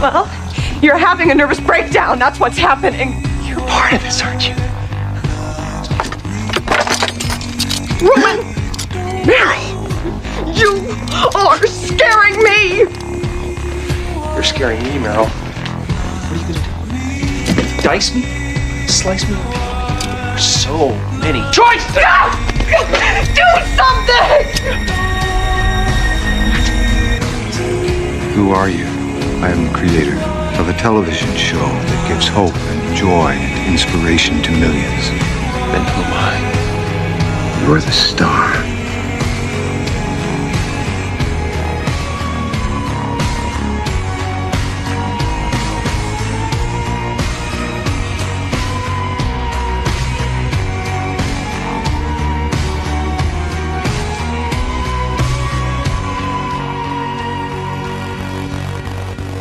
Well, you're having a nervous breakdown. That's what's happening. You're part of this, aren't you? Roman! Mary! You are scaring me! You're scaring me, Meryl. What are you gonna do? Dice me? Slice me? There's so many choices! No! Do something! Who are you? I am the creator of a television show that gives hope and joy and inspiration to millions. Then who am I? You're the star.